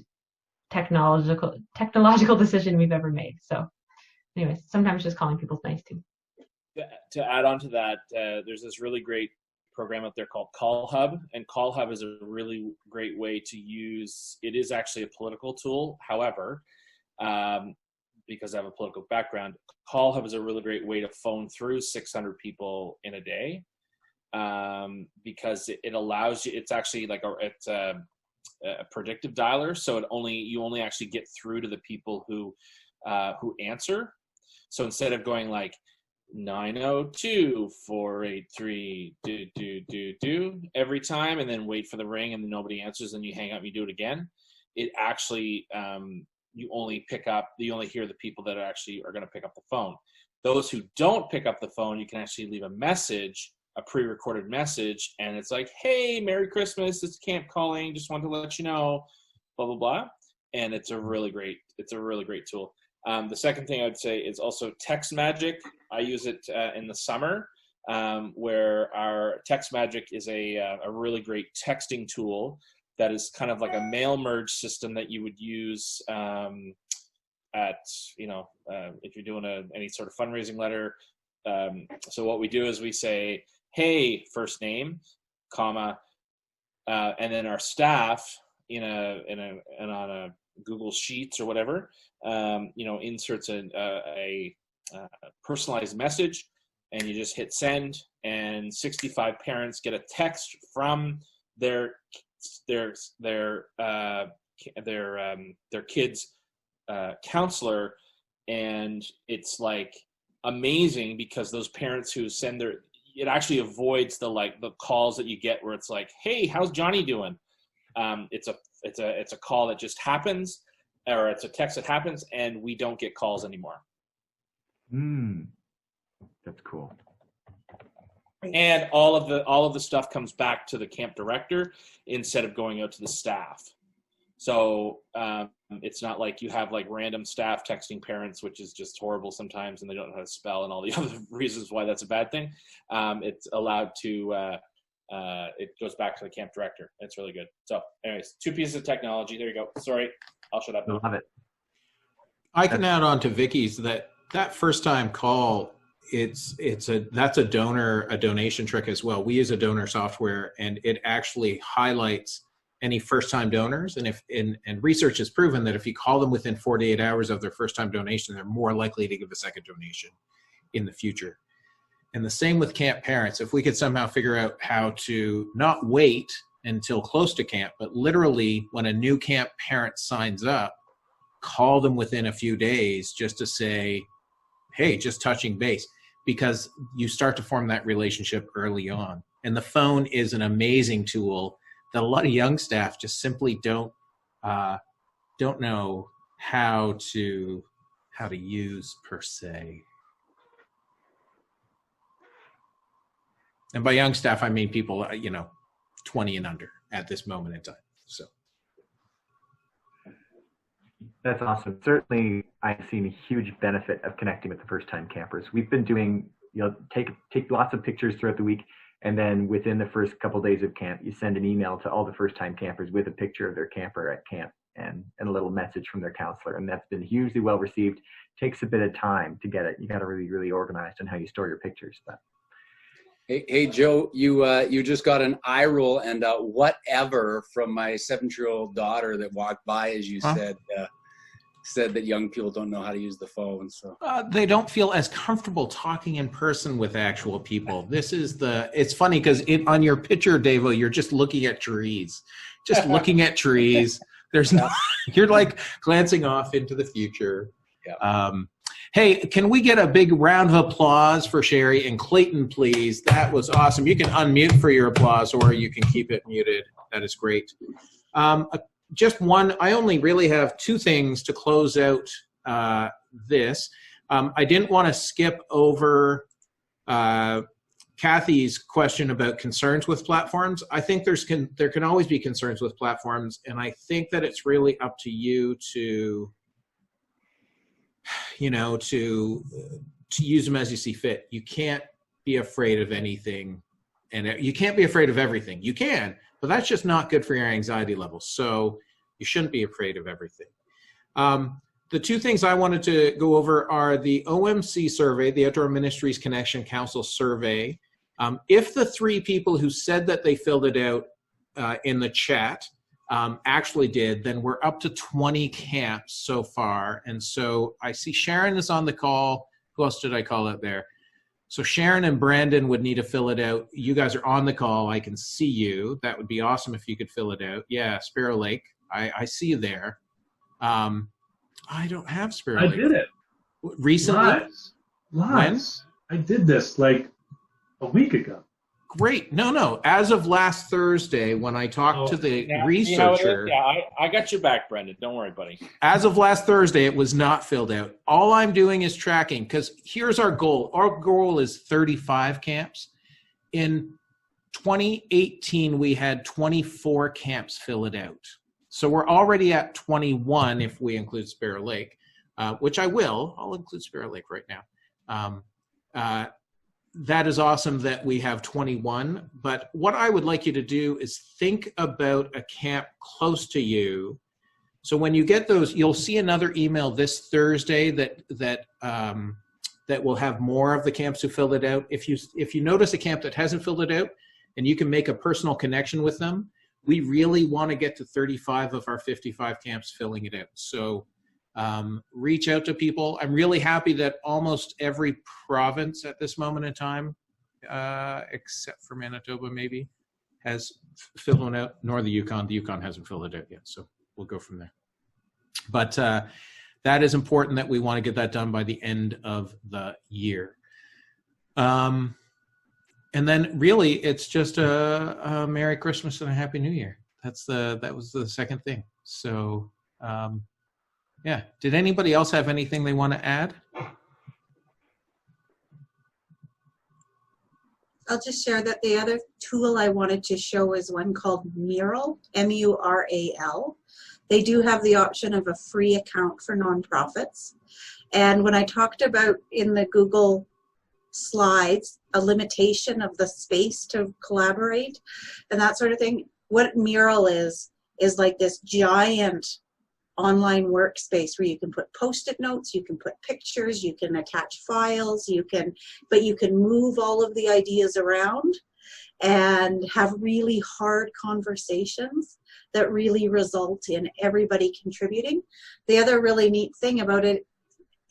technological decision we've ever made. So anyways, sometimes just calling people's nice too. To add on to that, there's this really great program out there called Call Hub, and Call Hub is a really great way to use. It is actually a political tool. However, because I have a political background, Call Hub is a really great way to phone through 600 people in a day, because it allows you. It's actually like a predictive dialer, so you only actually get through to the people who answer. So instead of going like 902-483 every time and then wait for the ring and then nobody answers and you hang up and you do it again, it actually you only hear the people that actually are going to pick up the phone. Those who don't pick up the phone, you can actually leave a message, a pre-recorded message, and it's like, hey, Merry Christmas, it's Camp calling, just wanted to let you know, blah blah blah. And it's a really great tool. The second thing I would say is also Text Magic. I use it in the summer, where our Text Magic is a really great texting tool that is kind of like a mail merge system that you would use if you're doing any sort of fundraising letter. So what we do is we say, hey, first name, comma, and then our staff and on a Google Sheets or whatever, inserts a personalized message, and you just hit send, and 65 parents get a text from their kids' counselor, and it's like amazing because those parents who send it actually avoids the calls that you get where it's like, hey, how's Johnny doing? It's a call that just happens, or it's a text that happens, and we don't get calls anymore. That's cool. And all of the stuff comes back to the camp director instead of going out to the staff. So it's not like you have like random staff texting parents, which is just horrible sometimes, and they don't know how to spell and all the other reasons why that's a bad thing. It's allowed to. It goes back to the camp director. It's really good. So anyways, 2 pieces of technology. There you go. Sorry, I'll shut up now. Love it. I can add on to Vicky's that first time call, that's a donation trick as well. We use a donor software, and it actually highlights any first time donors. And and research has proven that if you call them within 48 hours of their first time donation, they're more likely to give a second donation in the future. And the same with camp parents. If we could somehow figure out how to not wait until close to camp, but literally when a new camp parent signs up, call them within a few days just to say, hey, just touching base, because you start to form that relationship early on. And the phone is an amazing tool that a lot of young staff just simply don't know how to use per se. And by young staff, I mean people, 20 and under at this moment in time. So that's awesome. Certainly, I've seen a huge benefit of connecting with the first-time campers. We've been doing, take lots of pictures throughout the week, and then within the first couple days of camp, you send an email to all the first-time campers with a picture of their camper at camp and a little message from their counselor, and that's been hugely well received. Takes a bit of time to get it. You got to really, really organized on how you store your pictures, but. Hey, Joe, you just got an eye roll and whatever from my 7-year-old daughter that walked by as you said that young people don't know how to use the phone. So they don't feel as comfortable talking in person with actual people. It's funny because on your picture, Davo, you're just looking at trees, There's no, you're like glancing off into the future. Yeah. Hey, can we get a big round of applause for Shari and Clayton, please? That was awesome. You can unmute for your applause, or you can keep it muted. That is great. Just one, I only really have 2 things to close out this. I didn't want to skip over Kathy's question about concerns with platforms. I think there can always be concerns with platforms, and I think that it's really up to you to, to use them as you see fit. You can't be afraid of anything, and you can't be afraid of everything. You can, but that's just not good for your anxiety levels. So you shouldn't be afraid of everything. The two things I wanted to go over are the OMC survey, the Outdoor Ministries Connection Council survey. If the 3 people who said that they filled it out in the chat actually did, then we're up to 20 camps so far. And so I see Sharon is on the call. Who else did I call out there? So Sharon and Brandon would need to fill it out. You guys are on the call. I can see you. That would be awesome if you could fill it out. Yeah, Sparrow Lake. I see you there. I don't have Sparrow Lake. I did it. Recently? Lies. I did this like a week ago. Great. No. As of last Thursday, when I talked to the researcher. Yeah, I got your back, Brendan. Don't worry, buddy. As of last Thursday, it was not filled out. All I'm doing is tracking, because here's our goal. Our goal is 35 camps. In 2018, we had 24 camps fill it out. So we're already at 21 if we include Sparrow Lake, which I will. I'll include Sparrow Lake right now. That is awesome that we have 21. But what I would like you to do is think about a camp close to you. So when you get those, you'll see another email this Thursday that will have more of the camps who filled it out. If you notice a camp that hasn't filled it out and you can make a personal connection with them, we really want to get to 35 of our 55 camps filling it out. So reach out to people. I'm really happy that almost every province at this moment in time, except for Manitoba maybe, has filled one out, nor the Yukon. The Yukon hasn't filled it out yet, so we'll go from there. But that is important that we want to get that done by the end of the year. And then really it's just a Merry Christmas and a Happy New Year. That was the second thing. So yeah. Did anybody else have anything they want to add? I'll just share that the other tool I wanted to show is one called Mural, M-U-R-A-L. They do have the option of a free account for nonprofits. And when I talked about in the Google Slides, a limitation of the space to collaborate and that sort of thing, what Mural is like this giant online workspace where you can put post-it notes, you can put pictures, you can attach files, but you can move all of the ideas around and have really hard conversations that really result in everybody contributing. The other really neat thing about it,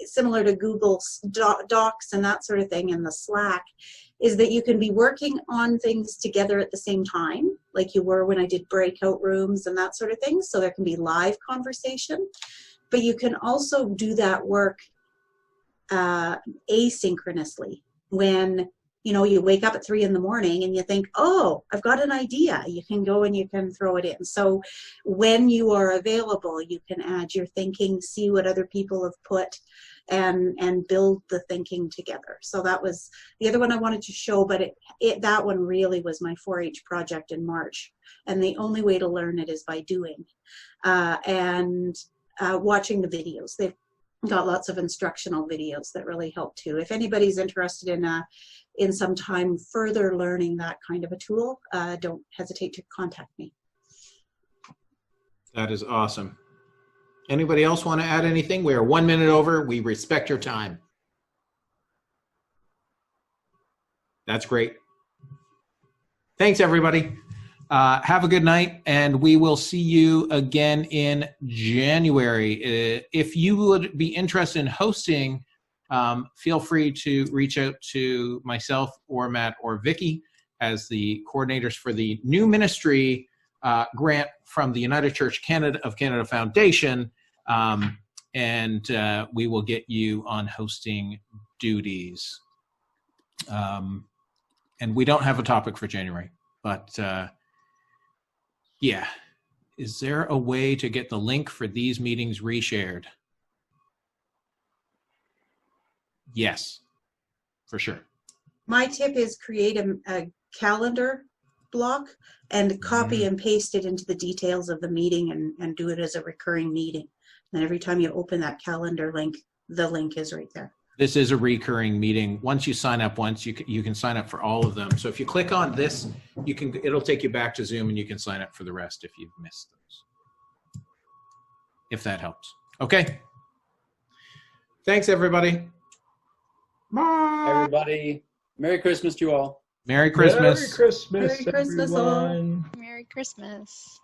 similar to Google Docs and that sort of thing in the Slack, is that you can be working on things together at the same time, like you were when I did breakout rooms and that sort of thing. So there can be live conversation, but you can also do that work asynchronously. When you wake up at 3 in the morning and you think, oh, I've got an idea, you can go and you can throw it in. So when you are available, you can add your thinking, see what other people have put, and build the thinking together. So that was the other one I wanted to show, but that one really was my 4-H project in March. And the only way to learn it is by doing and watching the videos. They've got lots of instructional videos that really help too. If anybody's interested in some time further learning that kind of a tool, don't hesitate to contact me. That is awesome. Anybody else want to add anything? We are 1 minute over. We respect your time. That's great. Thanks, everybody. Have a good night, and we will see you again in January. If you would be interested in hosting, feel free to reach out to myself or Matt or Vicky as the coordinators for the new ministry grant from the United Church of Canada Foundation, and we will get you on hosting duties. And we don't have a topic for January, but yeah. Is there a way to get the link for these meetings reshared? Yes, for sure. My tip is create a calendar block and copy and paste it into the details of the meeting and do it as a recurring meeting. And every time you open that calendar link, the link is right there. This is a recurring meeting. Once you sign up once, you can sign up for all of them. So if you click on this, it'll take you back to Zoom and you can sign up for the rest if you've missed those. If that helps. Okay. Thanks, everybody. Bye. Everybody. Merry Christmas to you all. Merry Christmas. Merry Christmas, Merry Christmas, all. everyone. Merry Christmas.